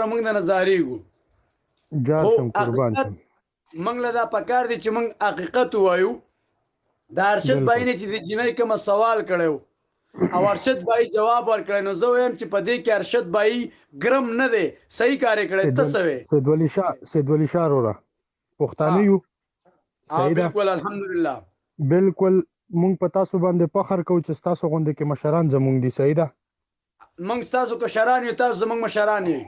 وروره موږ نه نظارېږو جار خو شم قربان حقیقت شم موږ له دا پکار دی چې موږ حقیقت ووایو د ارشد بای نه چې د جنۍ کوم سوال کړو او ارشد بای جواب ورکړی نو زه وایم چې په دې کې ارشد بای ګرم نه دی صحیح کار یې کړی ته څه وې سید ولی شاه وروره پښتانه یو صحیح ده بالکل الحمدلله بالکل مونږ په تاسو باندې فخر کوو چې تاسو غوندې کې مشران زمونږ دي صحیح ده موږ ستاسو کشران یو تاسو زموږ مشران یو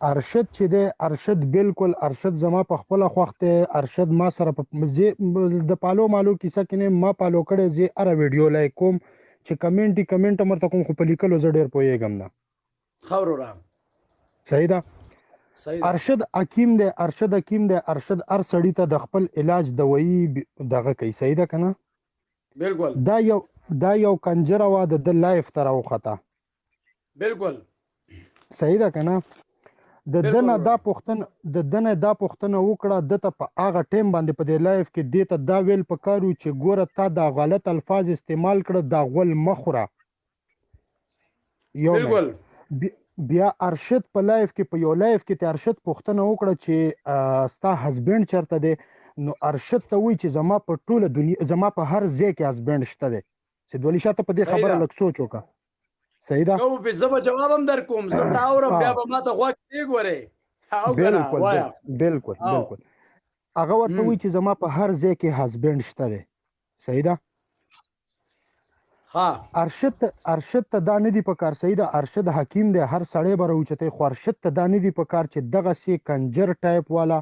ارشد چې دی ارشد بالکل ارشد زما په خپل خوخته ارشد ما سره د پالو مالو کیسه کې نه ما پالو کړي زی اره ویډیو لایک کوم چې کمنټ مرته کوم خو په لیکلو زه ډیر پوهیږم نه خبرو را صحیح ده ارشد حکیم دی ارشد ار سړی ته د خپل علاج دوايي دغه کوي صحیح ده کنه بالکل دا یو کنجره وا د لایف تر اوخته بالکل صحیح ده کنه د دنه دا پښتنه وکړه دته په هغه ټیم باندې په دې لایف کې دیته دا ویل پکارو چې ګوره تا دا غلط الفاظ استعمال کړه دا غول مخوره یو بالکل بیا ارشد په لایف کې په یو لایف کې ته ارشد پښتنه وکړه چې ستا هسبند چرته دی نو ارشد ته وی چې زما په ټوله دنیا زما په هر ځای کې هسبند شته دی سید ولی شاه ته په دې خبره لږ سوچ وکړه صحیح ده کو به زما جواب هم در کوم زه تا اورم بیا به ما ته غوږ دی ګوره بالکل هغه ورته وی چې زما په هر ځای کې هسبند شته دی صحیح ده ارشد ته دا نه دی په کار صحیح ده ارشد حکیم دی هر سړی به راوچتای خو ارشد ته دا نه دی په کار چې دغه سي کنجر ټایپ والا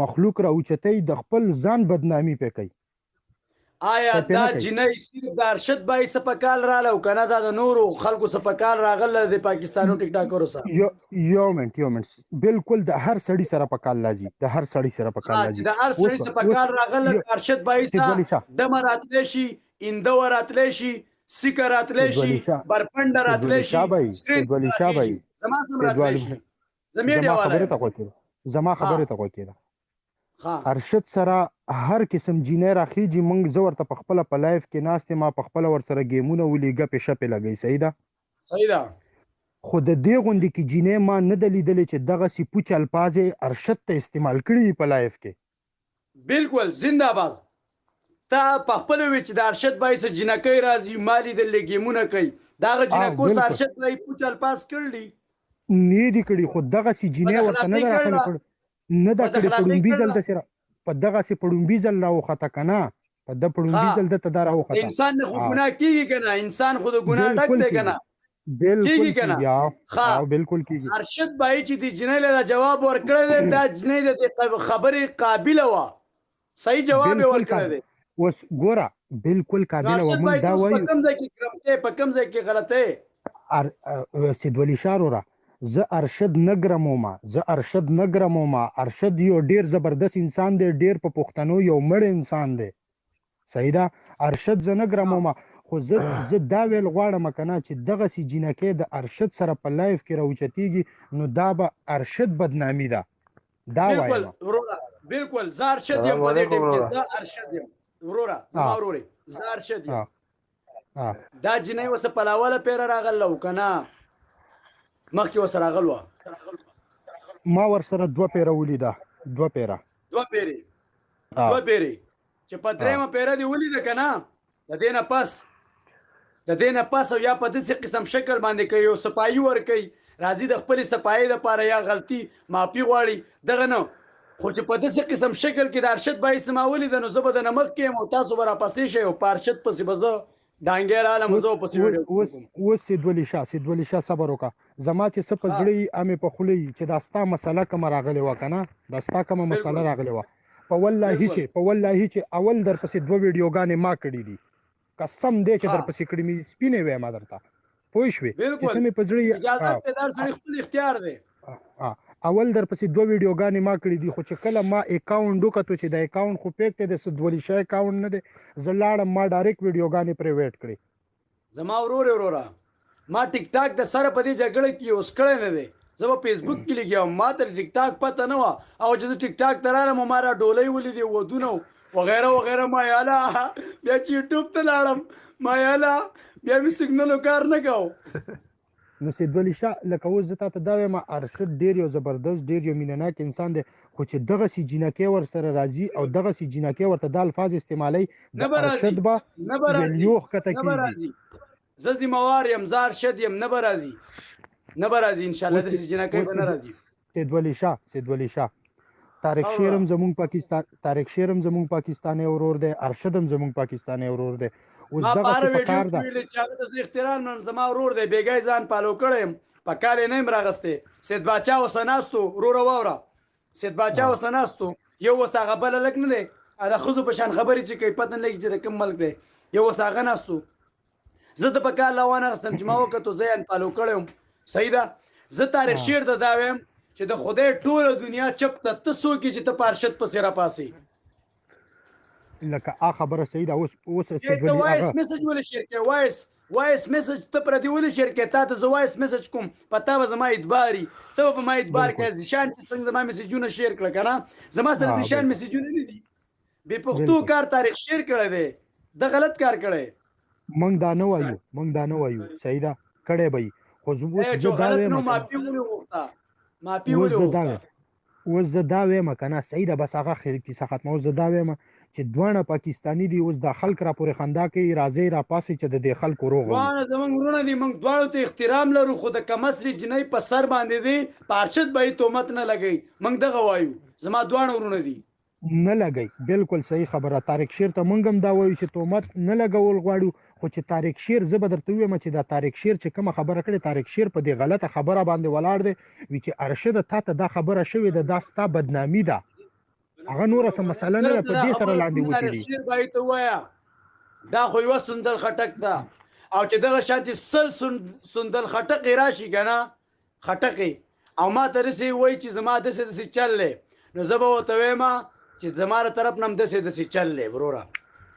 مخلوق راوچتای د خپل ځان بدنامي پې کوي آیا دا جنۍ صرف د ارشد بای سپکال رااله او کنه دا د نورو خلکو سپکال راغله د پاکستانو ټیک ټاکرو سره یو منټ بالکل د هر سړی سره پکال لازم د هر سړی سره پکال لازم د هر سړی سپکال راغله ارشد بای سره د مراتلی شي اندو راتلی شي سیکر راتلی شي برپند راتلی شي سید ولی شاه بای زما سم راتلی شي زمیډیا والا زما خبره ته کوي ارشد سره هر قسم جینې راخیږي مونږ زه ورته په خپله په لایف کې ناستې ما په خپله ورسره ګیمونه ولي ګپې شپې لګوي صحیح ده خو د دې غوندې کې جینې ما نه ده لیدلې چې دغسې پوچ الفاظ یې ارشد ته استعمال کړي دي په لایف کې بالکل زنده‌باد تا په خپله وی چې د ارشد بای څه جینکۍ راځي ما لیدلې ګیمونه کوي دغه جینکو څه ارشد بای پوچ الفاظ کړي نه دي کړي خو دغسې جینې ورته نه ده راغلې کړي نه دا کړي پړومبي ځل د سره په دغه سي پړومبي ځل راوخته کنه په د پړومبي ځل د تدار راوخته انسان خو ګناه کیږي کنه انسان خود ګناه ډک دی کنه بالکل کیږي او بالکل کیږي ارشد بای چې د جنۍ له جواب ورکړی دی دا جنۍ د خبرې قابل و صحیح جواب ورکړی دی وس ګوره بالکل قابل و من دا وایو په کوم ځای کې کرمته په کوم ځای کې غلطه سید ولی شاه وروره زه ارشد نه ګرمومه ارشد یو ډیر زبردست انسان دی ډیر په پښتنو یو مړ انسان دی صحیح ده ارشد زه نه ګرمومه خو زه دا ویل غواړم کنه چې دغسې جینکۍ د ارشد سره په لایف کې راوچتیږي نو دا به ارشد بدنامي ده دا وایم بالکل زه ارشد یم په دې ټیم کې زه ارشد یم وروره زما ورورې زه ارشد یم دا جنۍ اوس په لاوله پیره راغله او کنه مخکې وسره راغلوه ما ورسره دوه پیره ولیده دوه پیرې چې په درېیمه پیره دې ولیده که نه د دې نه پس او یا په داسې قسم شکل باندې کوي یو صفایي ورکوي راځي د خپلې صفایي دپاره یا غلطي معافي غواړي دغه نه خو چې په داسې قسم شکل کې د ارشد بایس ما ولیده نو زه به د نه مخکې یم او تاسو به راپسې شئ او په ارشد پسې به زه ډانګې راغلم زه پسې اوس سید ولی شاه صبر وکړه زما چې څه په زړه امې په خوله چې دا ستا مسله کومه راغلې وه که نه دا ستا کومه مسله راغلې وه په والله چې اول در پسې دوه ویډیوګانې ما کړي دي قسم دی چې در پسې کړي مې سپینې ویم درته پوه شوې چې څه مې په زړه اختیار دی اول در پسې دوه ویډیوګانې ما کړي دي خو چې کله ما اکاونټ وکتو چې د اکاونټ خو پیک دی د سید ولی شاه اکاونټ نه دی زه لاړم ما ډایرکټ ویډیوګانې پریویټ کړې زما وروره ما ټیک ټاک د سره په دې جګړه کې اوس کړی نه دی زه په فیسبوک کې لګیا ما ته ټیک ټاک پته نه وه او چې زه ټیک ټاک ته رالم ما را ډولۍ ولیدې ودونه وغیره ما یاله بیا چې یوټیوب ته لاړم ما یاله بیا مې سیګنلو کار نه کو نو سید ولی شاه لکه اوس زه تاته دا وایم ارشد ډېر یو زبردست ډېر یو مینهناک انسان دی خو چې دغسې جینکۍ ورسره راځي او دغسې جینکۍ ورته دا الفاظ استعمالوي د ارشد به ویلیو ښکته کېږي زه ذمهوار یم زه ارشد یم نه به راځي انشاءالله داسې جینکۍ به نه راځي سید ولی شاه طارق شیر هم زمونږ پاکستانی ورور دی ارشد هم زمونږ پاکستانی ورور دی اوس دغسې په کار ده چې هغه ته زه احترام نن زما ورور دی بېګی ځان پالو کړی یم په کال یې نه یم راغستی سید باچا اوسه ناستو وروره واوره سید باچا اوسه ناستو یو اوس هغه بله لږ نه دی د ښځو په شان خبرې چې کوي پته نه لګي چې د کوم ملک دی یو اوس هغه ناستو زه د په کال لا وانهغستم چې ما وکتو زه یې پالو کړی یم صحیح ده زه طارق شیر ته دا وایم چې د خدای ټوله دنیا چپ ته ته څوک یې چې ته په ارشد پسې راپاسې لکه خبره صحیح ده اوس ته وایس میسج ولې شیر کوې وایس میسج ته پردي ولې شیر کوې تا ته زه وایس میسج کوم په تا به زما اعتباري ته به په ما اعتبار کوې زیشان چې څنګه زما میسجونه شیر کړه که نه زما سره زیشان میسجونه نه دي بې پښتو کار تاریخ شیر کړی دی د غلط کار کړی موږ دا نه وایو صحیح ده کړی به وي خو اوس زه دا وایم که نه صحیح ده بس هغه کیسه ختمه اوس زه دا وایم چې دواړه پاکستاني دي اوس دا خلک را پورې خندا کوي راځئ راپاسئ چې د دې خلکو روغ دواړه زموږ وروڼه دي موږ دواړو ته احترام لرو خو د کمسرې جنۍ په سر باندې دی په ارشد به یې تهمت نه لګوي موږ دغه وایو زما دواړه وروڼه دي نه لګئ بالکل صحیح خبره طارق شیر ته موږ هم دا وایو چې تهمت نه لګول غواړو خو چې طارق شیر زه به درته ووایم چې دا طارق شیر چې کومه خبره کړې طارق شیر په دې غلطه خبره باندې ولاړ دی وي چې ارشده تا ته دا خبره شوې ده دا ستا بدنامي ده هغه نوره څه مسله نه ده په دې سره لاندې وتړي دا خو یوه سندل خټک ده او چې دغه شانتې سل سندل خټکې راشي که نه خټکې او ما ته رسې وایي چې زما داسې چل دی نو زه به ورته وایم چې زما له طرف نه هم داسې چل دی وروره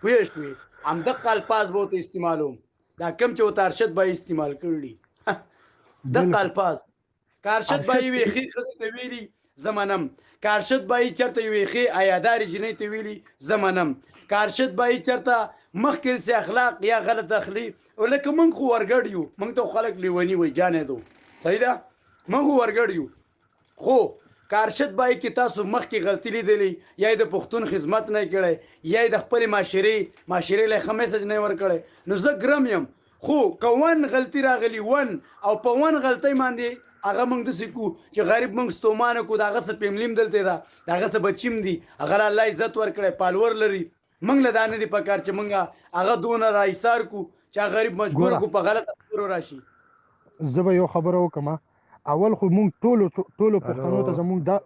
پوه شوې همدغه الفاظ به ورته استعمالوم دا کوم چې ورته ارشد به استعمال کړي دغه الفاظ که ارشد به یې ویښې ښځې ته ویلي زه منم که ارشد به یې چېرته یې ویښې عیادارې جنۍ ته ویلي زه منم که ارشد به یې چېرته مخکې داسې اخلاق یا غلط اخلي لکه موږ خو ورګډ یو موږ ته خلک لیوني وایي جانېدو صحیح ده موږ خو ورګډ یو خو که ارشد به یې کې تاسو مخکې غلطي لیدلی یا یې د پښتون خدمت نه کړی یا یې د خپلې معاشرې له ښه میسج نه ورکړی نو زه ګرم یم خو که ون غلطي راغلی ون او په ون غلطۍ باندې هغه موږ داسې کو چې غریب موږ ستومانه کو د هغه څه فیملي هم دلته ده د هغه څه بچي هم دي هغه له الله عزت ورکړی پالور لري موږ له دا نه دي پکار چې موږ هغه دونه راایثار کو چې هغه غریب مجبور کو په غلطه خبرو راشي زه به یو خبره وکړم اول خو موږ ټولو پښتنو ته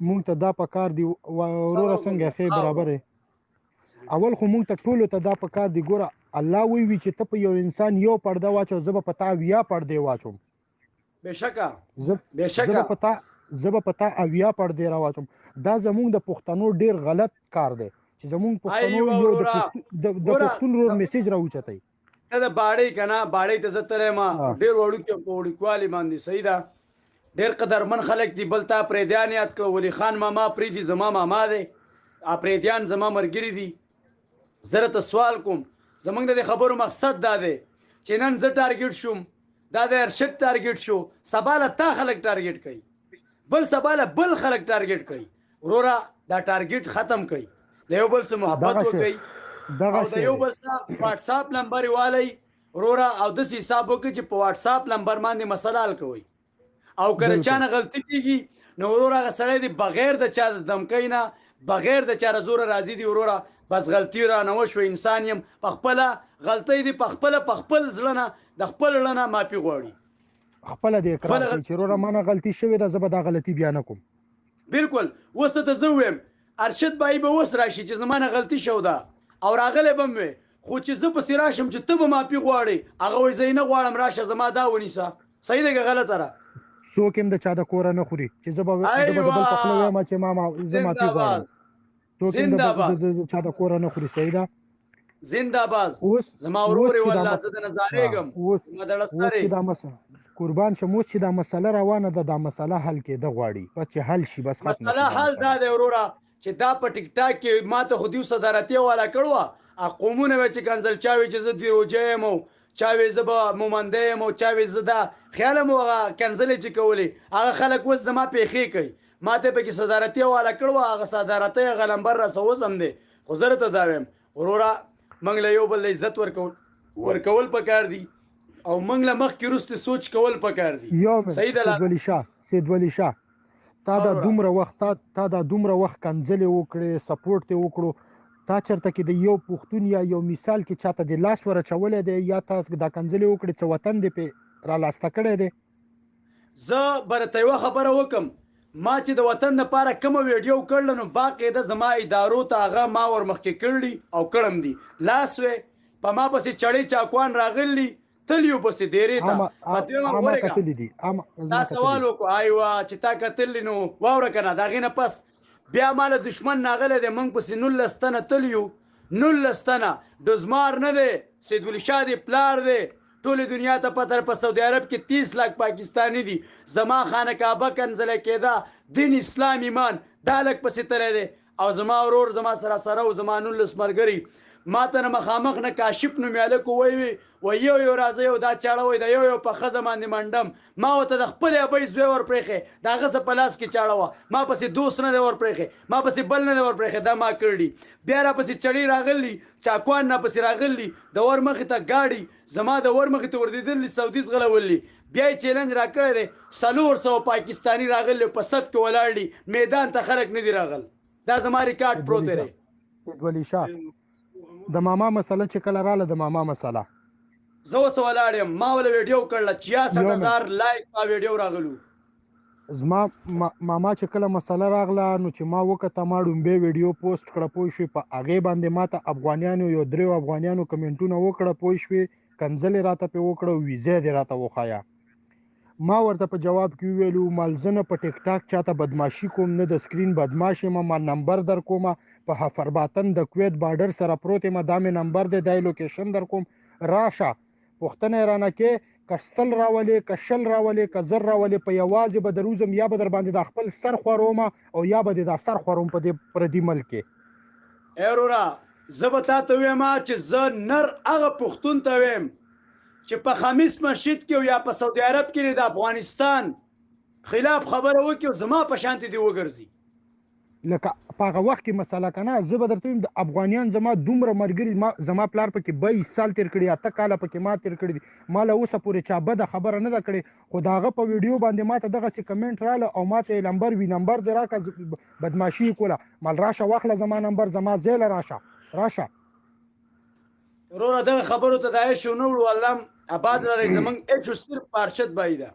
موږ ته دا پکار دی وروره څنګه ښې برابرې اول خو موږ ته ټولو ته دا پکار دی ګوره الله وی چې ته په یو انسان یو پرده واچو زه به په تا اویا پردې واچوم بېشکه زه به په تا اویا پردې راواچوم دا زموږ د پښتنو ډېر غلط کار دی چې زموږ پښتنو یو د پښتون رور میسج راوچتای ته د باړې که نه باړې ته زه تللی ما ډېر وړوکي په وړوکوالي باندې صحیح ده ډېر قدرمن خلک دي بل تا پریدیان یاد کړه ولی خان ماما پریدي زما ماما دی پریدیان زما ملګري دي زه راته سوال کوم زموږ د خبرو مقصد دا دی چې نن زه ټارګېټ شوم دا د ارشد ټارګېټ شو سبا له تا خلک ټارګېټ کوي بل سبا له بل خلک ټارګېټ کوي وروره دا ټارګېټ ختم کوي د یو بل سره محبت وکړئ او د یو بل سره واټساپ نمبر والی وروره او داسې حساب وکړئ چې په واټساپ نمبر باندې مسله حل کوئ او کله چا نه غلطي کېږي نو وروره هغه سړی دی بغیر د چا د دمکۍ نه بغیر د چا زوره راضي دي وروره بس غلطي رانه وشوه انسان یم په خپله غلطۍ دي په خپل زړه نه د خپل زړه نه معافي غواړي خپله دې اقرار کړي چې وروره ما نه غلطي شوې ده زه به دا غلطي بیا نه کوم بلکل اوس ته زه ووایم ارشد بایي به اوس راشي چې زما نه غلطي شو ده او راغلی به م وی خو چې زه پسې راشم چې ته به معافي غواړې هغه وایي زه یې نه غواړم راشه زما دا ونیسه صحیح دی که غلطه ده څوک هم د چا د کوره نه خوري چې زه به د بل په خوله وایم چې زه معافي غواړم څوک هم د چا د کوره نه خوري صحیح ده زنده‌باد زما ورور یې والله زه د نظارېږم زما د لسرې قربان شم اوس چې دا مسله روانه ده دا مسله حل کېده غواړي بس چې حل شي بس مسله حل دا دی وروره چې دا په ټیک ټاک کې ما ته خو دیو صدارتي والا کړو قومونه به چې کنزل چاوي چې زه دی روجه یم او چا وې زه به مومنده یم او چا وې زه دا خیال مو هغه کنځلې چې کولې هغه خلک اوس زما پیښې کوي ما ته پکې صدارتي حواله کړو هغه صدارتي هغه نمبر راسوس هم دی خو زه درته دا وایم وروره موږ له یو بل عزت ورکول پکار دي او موږ له مخکې وروسته سوچ کول پکار دي صحیح ده سید ولی شاه تا دا دومره وخت کنځلې وکړې سپورټ ته وکړو تا چرته کې د یو پښتون یا یو مثال کې چاته د لاس ور چولې دی یا تا دا کنځلې وکړې څه وطن دې په را لاسته کړی دی زه برته یو خبره وکم ما چې د وطن لپاره کوم ویډیو کړل نو باقاعده زما ادارو ته هغه ما ور مخکې کړلی او کړم دي لاس وې په ما پسې چړې چاکوان راغلی تلیو پسې ډېرې ته پته ما ورګه دا سوال وکړو ایوا چې تا کتل نو واوره کنه دا غینه پس بیا مال دشمن ناغله د منګ پسې 19 تنه تلیو 19 تنه دزمار نه دی سید ولی شاه دی پلار دی ټول دنیا ته پته په سعودي عرب کې 30 لک پاکستانی دي زما خانه کعبه کنځل کېدا دین اسلام ایمان دالک پسې تللی دی او زما ورور زما سره او زما 19 مرګري ما ته مخامخ نه کاشف نو مالک وی یو راځي او دا چاړه وي دا یو په خزه باندې منډم ما وته د خپل ابي زوی ور پرېخه دا غزه پلاس کې چاړه وا ما پسې دوست نه ور پرېخه ما پسې بل نه ور پرېخه دا ما کړی بیا را پسې چړی راغلی چاکوان نه پسې راغلی د ور مخ ته گاډي زما د ور مخ ته ور دیدل سعودي غلولي بیا چیلنج را کړی دی 300 پاکستانی راغلی په سب کې ولاړی میدان ته خلک نه دی راغل دا زما ریکارډ پروت دی ولی شاه د ماما مسله چې کله رااله د ماما مسله زه اوس ولاړم ما ول ویډیو کړل 66000 لایک په ویډیو راغلو زما ماما چې کله مسله راغله نو چې ما وکړه ما ډومبه ویډیو پوسټ کړه پوه شو په هغه باندې ماته افغانانو یو درو افغانانو کمنټونه وکړه پوه شو کنځلې راته په وکړه ویزه دې راته وخایا ما ورته په جواب کې ویلو مالزنه په ټیک ټاک چاته بدمعشي کوم نه د سکرین بدمعشي ما نمبر در کوم په حفرباتن د کویت بارډر سره پروت ما دامه نمبر د دای لوکیشن در کوم راشه پښتنه رانه کې کسل راولې کشل راولې کزر راولې په یوازې به دروزم یا به در باندې د خپل سر خوروم او یا به د سر خوروم په دې پردي ملک ایرورا زبتا ته ویم چې ز نر هغه پښتون ته ویم چې په خمیس مسجد کې یا په سعودي عرب کې د افغانستان خلاف خبره وکړي زما په شانتي دی وګرځي لکه په هغه وخت کې مسله کنه زه به درته د افغانیان زما دومره مرګري زما پلار پکې 22 سال تیر کړی اته کاله پکې ما تیر کړی دي مال اوسه پورې چا بده خبره نه ده کړې خو داغه په ویډیو باندې ماته دغه سي کمنټ رااله او ماته نمبر دی راکړه بدمعشي کوله مال راشه واخله زما نمبر زما زیل راشه وروره دغه خبرو ته دای شو نو الله آباد لري زمنګ اچو صرف ارشد بایدا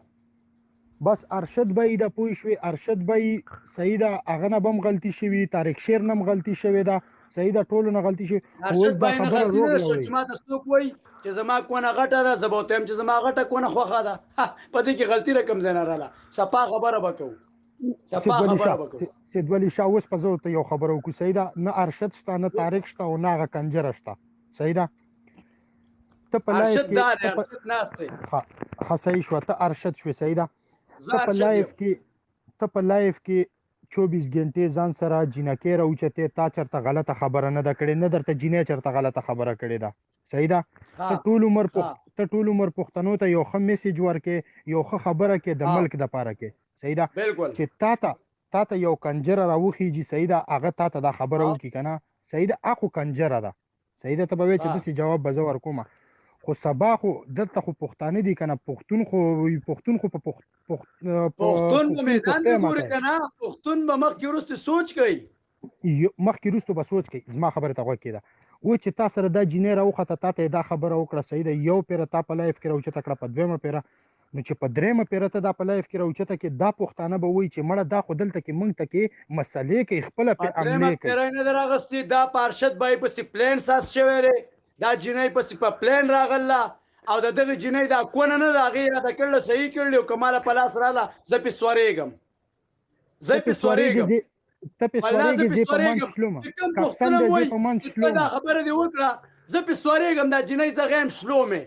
بس ارشد بایدا پوي شوي ارشد بای سیدا اغه نه بم غلطي شوي طارق شیر نم غلطي شوي دا سیدا ټولو نه غلطي شوي ارشد بای نه غلطي شوي چې ما ته څوک وای چې زما کونه غټه ده زبوتم چې زما غټه کونه خوخه ده په دې کې غلطي رقم زنه رااله صفا خبره وکاو سید ولی شاه اوس په زو ته یو خبره وکړو سیدا نه ارشد شته نه طارق شته او نه غ کنجر شته سیدا ته په ارشد دار ارشد ناشته صحیح شو ته ارشد شو سیدا ته په لایف کې 24 غنټه ځان سره جنکه راوچته تا چرته غلطه خبره نه ده کړې نه درته جنې چرته غلطه خبره کړې ده سیدا ته ټول عمر پښتنو ته یو خم میسج ورکې یو خبره کې د ملک د پاره کې سیدا چې تا ته یو کنجر راوخیږي سیدا هغه تا ته دا خبره وکي کنه سیدا اخو کنجر ده سیدا ته به چې د جواب بزور کومه خو سبا خو دلته خو پښتانه دي کنه پښتون خو په پښتون په میدان کې ګوري کنه پښتون به مخکې وروسته سوچ کوي به سوچ کوي زما خبره ته غوږ کېده و چې تا سره دا جینې راوخته تا ته دا خبره وکړه صحیح ده یو پیره تا په لایف کې راوچته کړه په دویمه پیره نو چې په دریمه پیره ته دا په لایف کې راوچته کې دا پښتانه به وایي چې مړه دا خو دلته کې مونږ ته کې مسلې کې خپل په عملي کوي پیره نه دراغستي دا پارشد بای په سی پلان ساس شوی دا جنې په پلان راغله او دغه جنې دا کونه نه دا غي دا کړل صحیح کړل کمال پلاس رااله زه په سورېګم ته په سورېګم زه په من شلوم قسم دې په من شلوم دا خبره دی وکړه زه په سورېګم دا جنې زه غیم شلومه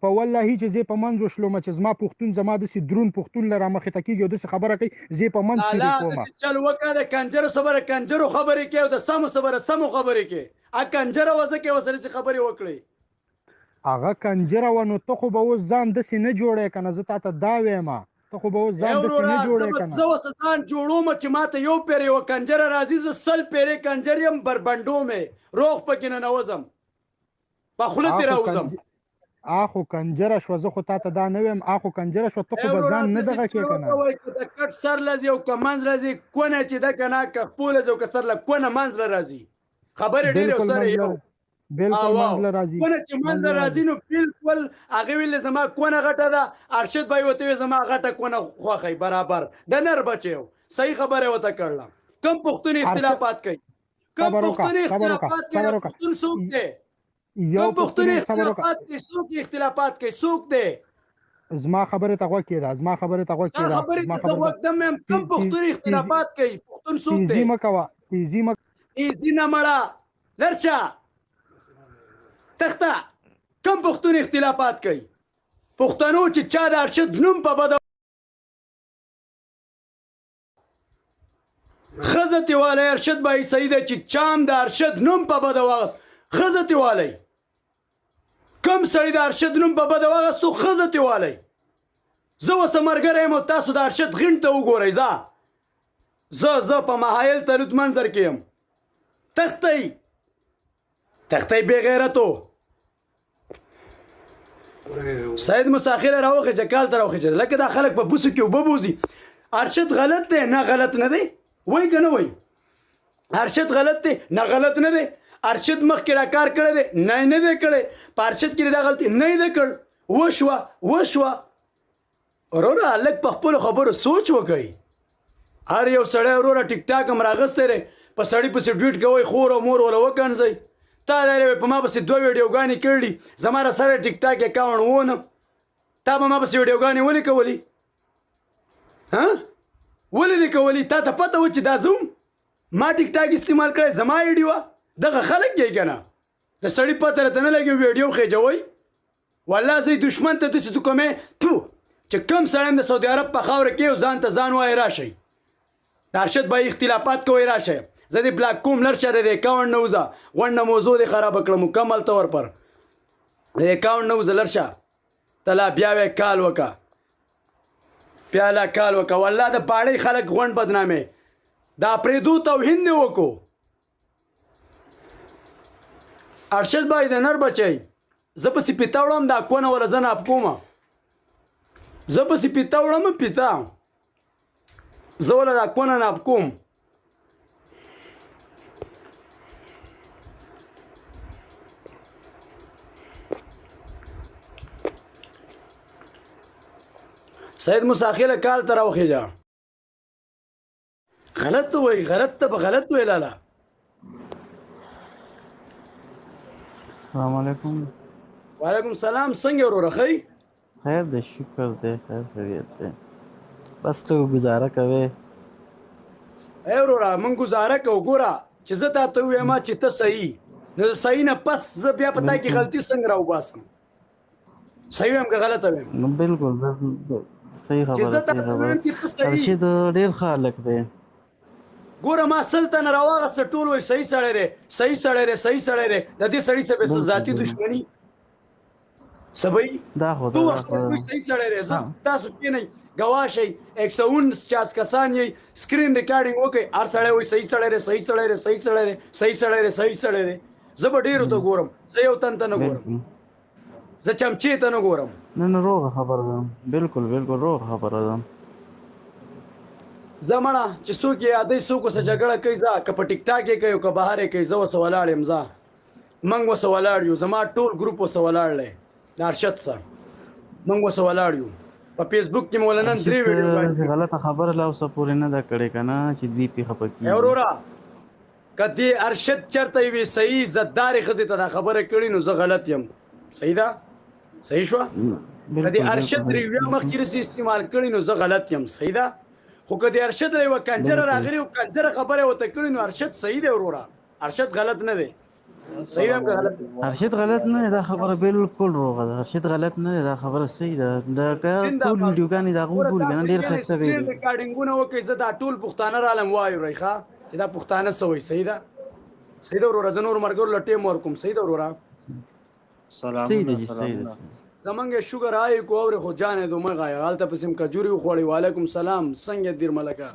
په والله چې زه په منځو شلوم چې زما پښتون زما د سي درون پښتون لره مخه تکیږي د خبره کوي زه په منځ کې کومه چل وکړه کنجر صبر کنجرو خبرې کوي او د سمو صبر سمو خبرې کوي ا کنجر وځه کې وسره خبرې وکړي هغه کنجره و نو ته خو به اوس ځان داسې نه جوړې که نه زه تا ته دا وایم ته خو به اوس ځان داسې نه جوړې که نه زه اوس ځان جوړوم چې ماته یو پیرې یوه کنجره راځي زه 100 پیرې کنجر یم بربنډو مې روغ پکې ننوځم په خوله ترې راوځم آخو کنجره شوه زه خو تا ته دا نه ویم آخو کنجره شوه ته خو به ځان نه دغه کې که نه که د کټ سر لځي او که منځ راځي کونه چې ده که نه که خپو لځي او که سر له کونه منځ له راځي خبرې ډېرې او سره یو بالکل منځ له راځي کونه چې منځ له راځي نو بالکل هغې ویلې زما کونه غټه ده ارشد به یې ورته ویل زما غټه کونه خوښی برابر د نر بچی و صحیح خبره ورته کړله کم پښتون اختلافات کوي کم پښتون اختلافات کوي پښتون څوک دی یو پښتون اختلافات کوي څوک اختلافات کوي څوک دی زما خبرې ته غوږ کېده زما خبرې ته غوږ کېده خبرې ته غوږ دم یم کم پښتون اختلافات کوي پښتون څوک دی تیزي مه کوه تیزي مه تیزي نه مړه لرچه تخته کم پښتون اختلافات کوي پښتنو چې چا د ارشد نوم په بده ښځه تې والی ارشد به یې صحیح دی چې چام د ارشد نوم په بده واغست ښځه تې والی کم سړی د ارشد نوم په بده واغستو ښځه تې والی زه اوس ملګری یم او تاسو د ارشد غینډ ته وګورئ زه په مهایل تلود منظر کې یم تختی بې غیرتو سید مساخره راوخېجه کال ته راوخېجه لکه دا خلک په بوسو کې اوبه بوځي ارشد غلط دی نه غلط نه دی وایي که نه وایي ارشد غلط دی نه غلط نه دی ارشد مخکې را کار کړی دی نه یې نه دی کړی په ارشد کې دا غلطي نه یې دی کړ وشوه وروره هلک په خپلو خبرو سوچ وکوئ هر یو سړی وروره ټیک ټاک هم راغستی دی په سړي پسې ډویټ کوئ خور او مور وله وکنځئ تا دا په ما پسې 2 ویډیوګانې کړلي زما را سره ټیک ټاک اکاونټ ونه تا به ما پسې ویډیوګانې ولې کولي ولې دې کولي تا ته پته و چې دا زوم ما ټیک ټاک استعمال کړی زما ایډیو دغه خلک یې که نه د سړي پته راته نه لګي ویډیو خېجوئ والله زه دشمن ته داسې تو کومې چې کم سړی د سعودي عرب په خاوره کې یو ځان ته ځان وایي راشئ د ارشد به اختلافات کوئ راشئ زه دې بلاک کوم لر شه د اکاونټ نه وځه غونډه موضوع دې خرابه کړه مکمل طور پر د اکاونټ نه وځه لر شه ته لا بیا وې کال وکړه پیاله کال وکړه والله د پاړۍ خلک غونډ بدنامې دا پرېدو توهین دې وکړو ارشد بای د نر بچی زه پسې پیتا وړم دا کونه وله زه ناپ کومه زه پسې پیتا وړم پیتا زه وله دا کونه ناپ کوم سید مساخله کال ته راوخېجه غلط وایي غلط ته به غلط وایي لاله السلام علیکم وعلیکم السلام څنګه وروره ښه خیر دی شکر دی خیر خیریت دی بس لږ ګزاره کوې ای وروره موږ ګزاره کوو ګوره چې زه تا ته ووایم چې ته صحیح نو د صحیح نه پس زه بیا په تا کې غلطي څنګه راوباسم صحیح وایم که غلطه وایم نو بالکل صحیح چې زه تا ته ووایم چې ته صحیح ارشد ډېر ښه هلک دی ګوره ما 100 تنه راواغسته ټول وایي صحیح سړی دی صحیح سړی دی صحیح سړی دی د دې سړي څه به ذاتي دښمني څه به وي دا خو ټول خلک وایي صحیح سړی دی زه تاسو کښېنئ ګواه شئ 149 کسان یې سکرین ریکارډینګ وکړئ هر سړی وایي صحیح سړی دی صحیح سړی دی صحیح سړی دی صحیح سړی دی صحیح سړی دی زه به ډېرو ته ګورم زه یو تن ته نه ګورم زه چمچې ته نه ګورم نه روغه خبره ده بالکل روغه خبره ده زه مړه چې څوک یې یادوي څوک ورسره جګړه کوي ځه که په ټیک ټاک یې کوي که بهر یې کوي زه ورسره ولاړ یم ځه موږ ورسره ولاړ یو زما ټول ګروپ ورسره ولاړ دی د ارشد سره موږ ورسره ولاړ یو په فیسبوک کې مې ولا نن 3 ویډیو غلطه خبره لا اوسه پورې نه ده کړې که نه چې دوی پې خفه کېږي وروره که دې ارشد چېرته یوې صحیح عزتدارې ښځې ته دا خبره کړې نو زه غلط یم صحیح ده صحیح شوه که دې ارشد ریویا مخکې رسې استعمال کړي نو زه غلط یم صحیح ده خو که د ارشد له یوه کنجره راغلي او کنجره خبره ورته کړې نو ارشد صحیح دی وروره ارشد غلط نه دی صحیح هم که غلط دی ارشد غلط نه دی دا خبره بالکل روغه ده ارشد غلط نه دی دا خبره صحیح ده دا ټول ویډیوګانې د هغه وګوري که نه ډېر ښایسته ویډیو ریکارډینګونه وکړئ زه دا ټول پښتانه رالم وایورئ ښه چې دا پښتانه څه وایي صحیح ده وروره زه نور ملګرو له ټیم ورکوم صحیح ده وروره صحیح دی سلامونه زمنګ شوګر آی کو اور خو جانې دو مغه حالت پسم کجوري خوړی وعلیکم سلام څنګه دیر ملکا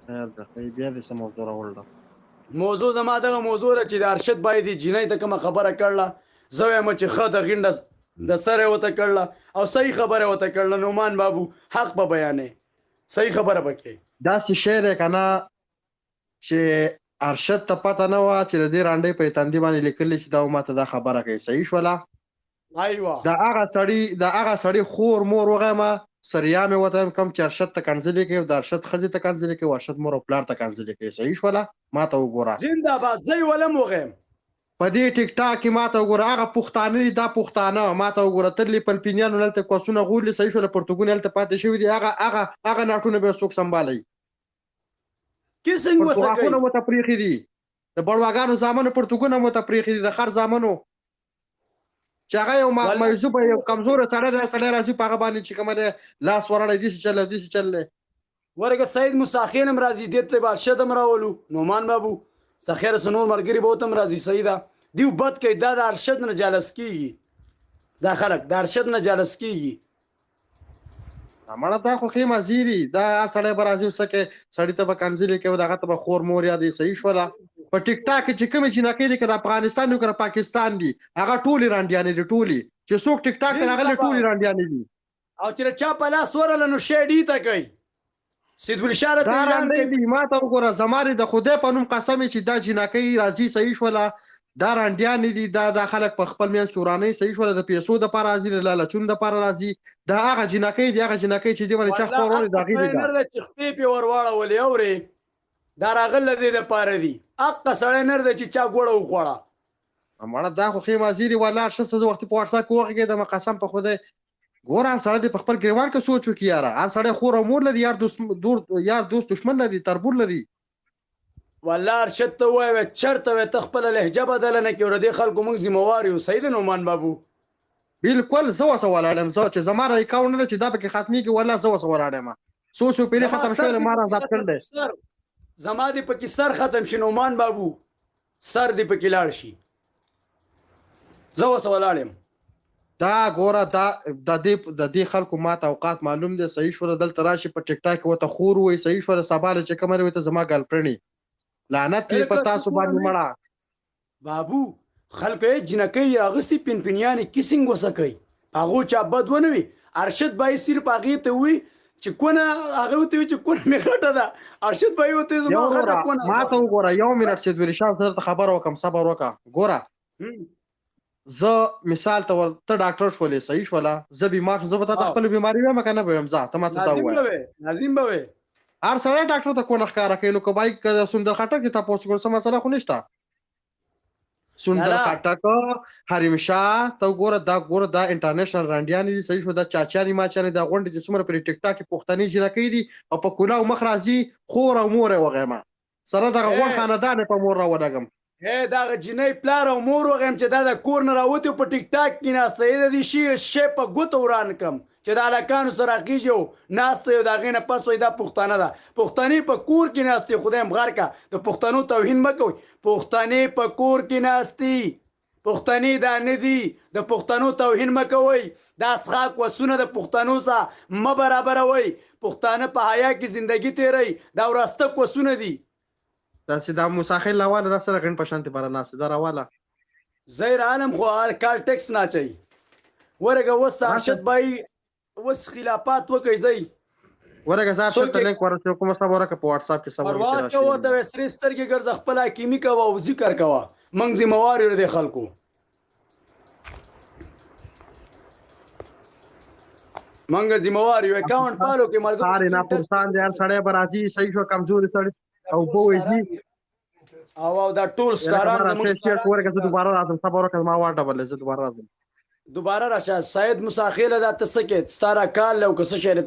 خیر ده خی بیا دې سم موضوع راوړل موضوع زما دغه موضوع را چې د ارشد باید جنۍ ته کوم خبره کړله زوی مچ خه د غینډه د سره وته کړله او صحیح خبره وته کړله نومان بابو حق په بیانې صحیح خبره پکې دا سی شعر کنا چې ارشد ته پته نه و چې د دې رانډې په تندې باندې لیکل چې دا ماته دا خبره کوي صحیح شولا ایوه دا هغه سړی خور مور وغه سریا مې وته کم چې ارشد ته کنځلې کوي او د ارشد خزي ته کنځلې کوي ارشد مور او پلار ته کنځلې کوي صحیح شولا ماته وګوره زنده‌باد زئی ولم وغم په دې ټیک ټاک کې ماته وګوره هغه پښتانه دا پښتانه ماته وګوره ترلې پلپینیانو لته کوسونه غولې صحیح شولا پرتګون لته پاتې شوی دی هغه ناټونه به څوک سمبالي کیسنګ وسکای پرتګونه مو ته پریخي دي د بړواګانو زامنو پرتګونه مو ته پریخي دي د خر زامنو چې هغه یو موضوع په یو کمزور سړی راځي په هغه باندې چې کومه لاس ورړی دي چې چل ورګه سید مساخین هم راځي دته بادشاہ دم راولو نومان بابو سخیر سنور مرګری بوتم راځي سیدا دیو بد کې دا د ارشد نه جالس کیږي دا خلک د ارشد نه جالس کیږي امړه دا خو خیمه زیری دا سړی برازي وسکه سړی ته کنځلې کوي دغه ته خور مور یا دی صحیح شولا په ټیک ټاک چې کوم چې نکې دي کړه افغانستان او کړه پاکستان دي هغه ټولي رانډیانې دي ټولي چې څوک ټیک ټاک راغلي ټولي رانډیانې دي او چې چا په لاس ورل نو شېډی ته کوي سید ولشاره ته اعلان کوي ما ته وګوره زماري د خدای په نوم قسم چې دا جنکې راځي صحیح شولا دا رانډیانې دي دا خلک په خپل میانس کې ورانه صحیح شولا د پیسو د پر راځي لالچون د پر راځي دا هغه جنکې دي هغه جنکې چې دی ونه چا خورونه دا غي دي نه چې خپې په ورواړه ولې اوري دا راغله دې د پاره دي اق سړی نر د چې چا ګوړه وخوړه امړه دا خو خیمه زیری ولا شته وخت په واتساپ کې وګه د قسم په خوده ګوره سړی د خپل ګریوان کې سوچو کی یاره هر سړی خور او مور لري یار دوست دشمن لري تربور لري والله ارشد ته وای چرته ته خپل لهجه بدل نه کې ور دي خلکو موږ ذمہوار یو سید نومان بابو بالکل زو سوال علم زو چې زماره اکاونټ نه چې دا به ختمي کې ولا زو سوال اړم سوچو پیله ختم شول ما را ځات کړل زما دې پکې سر ختم شي نومان بابو سر دې پکې لاړ شي زو سوال علم دا ګوره د دې خلکو ماته اوقات معلوم دي صحیح شو دلته راشي په ټیک ټاک وته خور وي صحیح شو سباله چې کمر وي ته زما ګل پرني لعنت دې پتا سو باندې مړه بابو خلک جنکې اغستی پنپنیانه کیسنګ وسکای هغه چا بد ونوي ارشد بای صرف هغه ته وي چې کونه هغه ته چې کونه میغټه ده ارشد بای وته زما غټه کونه ما ته وګوره یو منټ سید ورشاد سره خبر وکم صبر وکا ګوره زه مثال ته ورته ډاکټر شولې صحیح شولا زه بیمار شوم زه به تاسو خپل بیماری ومه کنه به هم زه ته ماته دا وای لازم به هر سره ډاکټر ته کو نه ښکارا کوي نو کوبای ک سندر خټک ته تاسو کوم څه مسله خو نشته سندر خټک حریم شاه ته ګوره دا انټرنیشنل رانډیان دي صحیح شو دا چاچاري ما چانه دا غونډه چې څومره پر ټیک ټاک پښتني جنکې دي او په کولاو مخ راځي خور او مور وغیمه سره دا غون خاندان په مور را ودغم دا جنې پلار او مور وغم چې دا د کور نه راوته په ټیک ټاک کې ناسته دي شي په ګوت وران کم چې دا لکانو سره کیجو ناسته یو دا غینه پس وای دا پښتانه ده پښتني په کور کې ناسته خدای مغار کا د پښتنو توهین مکوي پښتني په کور کې ناستی پښتني دا نه دي د پښتنو توهین مکوي دا اسخاق وسونه د پښتنو سره م برابر وای پښتانه په حیا کې ژوندۍ تیري دا ورسته کوسونه دي دا سیدا مساخل لاواله دا سره غن پشانتی پر ناس دا راواله زیر عالم خو کال ټیکس نه چي ورګه وست ارشد بای وس خلافات وکي زئی ورګه زار شته لینک ورته کوم صبر وکړه په واتس اپ کې صبر وکړه ورته و د وسري سترګې ګرځ خپل حکیمی کا او ذکر کوا منګ ذمہوار یې د خلکو منګ ذمہوار یو اکاونټ پالو کې مرګ ساري نه پرسان دي هر سړی برازي صحیح شو کمزوري سړی او بوې او دا ټول سکاران زموږ چې ورګه زه دوباره راځم صبر وکړه ما واټه بلې زه دوباره راځم دوباره راشه سید مساخیل دا تسکه ستاره کال لو کس شهر